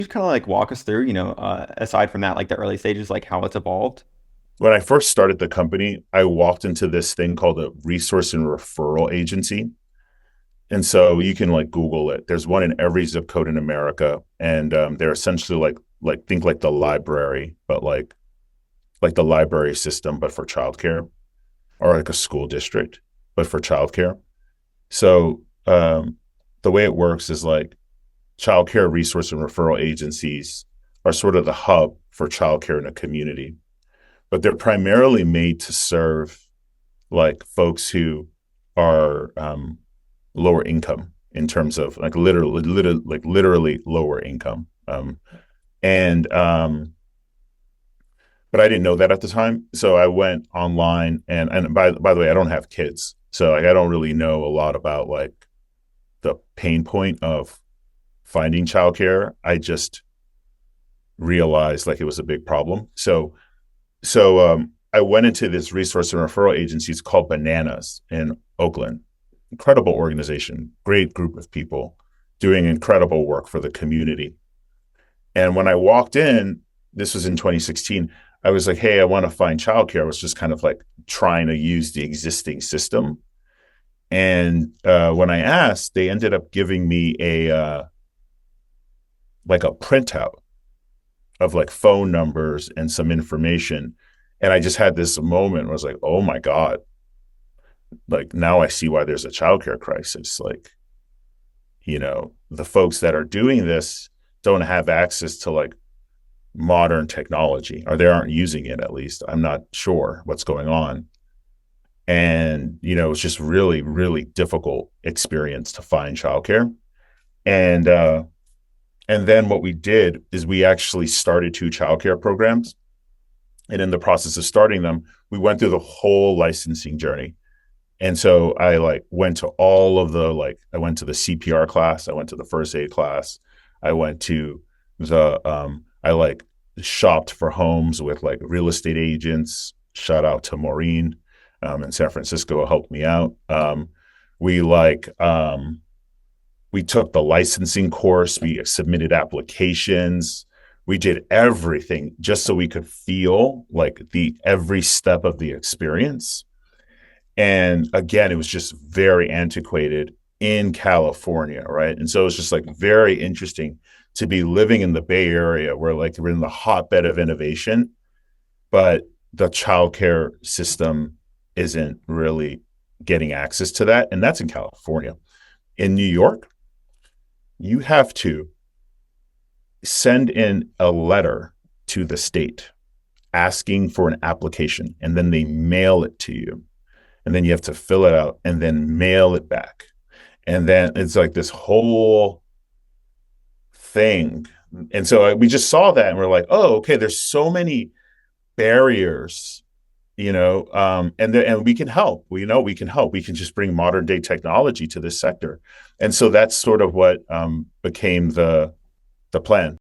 you kind of like walk us through, aside from that, like the early stages, like how it's evolved? When I first started the company, I walked into this thing called a resource and referral agency. And so you can like Google it. There's one in every zip code in America, and they're essentially like think like the library, but like the library system, but for childcare, or like a school district, but for childcare. So the way it works is like childcare resource and referral agencies are sort of the hub for childcare in a community, but they're primarily made to serve like folks who are lower income in terms of like literally lower income. And But I didn't know that at the time, so I went online and by the way, I don't have kids, so like I don't really know a lot about like the pain point of finding childcare. I just realized like it was a big problem. So I went into this resource and referral agency. It's called Bananas in Oakland. Incredible organization, great group of people doing incredible work for the community. And when I walked in, this was in 2016, I was like, hey, I want to find childcare. I was just kind of like trying to use the existing system. And when I asked, they ended up giving me a like a printout of like phone numbers and some information. And I just had this moment where I was like, oh my God, like now I see why there's a childcare crisis. Like, the folks that are doing this don't have access to like modern technology, or they aren't using it at least. I'm not sure what's going on. And, it's just really, really difficult experience to find childcare. And and then what we did is we actually started two childcare programs. And in the process of starting them, we went through the whole licensing journey. And so I like went to all of the I went to the CPR class, I went to the first aid class, I went to I like shopped for homes with like real estate agents. Shout out to Maureen in San Francisco who helped me out. We like we took the licensing course, we submitted applications, we did everything just so we could feel like the every step of the experience. And again, it was just very antiquated in California, right? And so it's just like very interesting to be living in the Bay Area where like we're in the hotbed of innovation, but the childcare system isn't really getting access to that. And that's in California. In New York, you have to send in a letter to the state asking for an application, and then they mail it to you. And then you have to fill it out and then mail it back. And then it's like this whole thing. And so we just saw that and we're like, oh, okay, there's so many barriers, and we can help. We can help. We can just bring modern day technology to this sector. And so that's sort of what became the plan.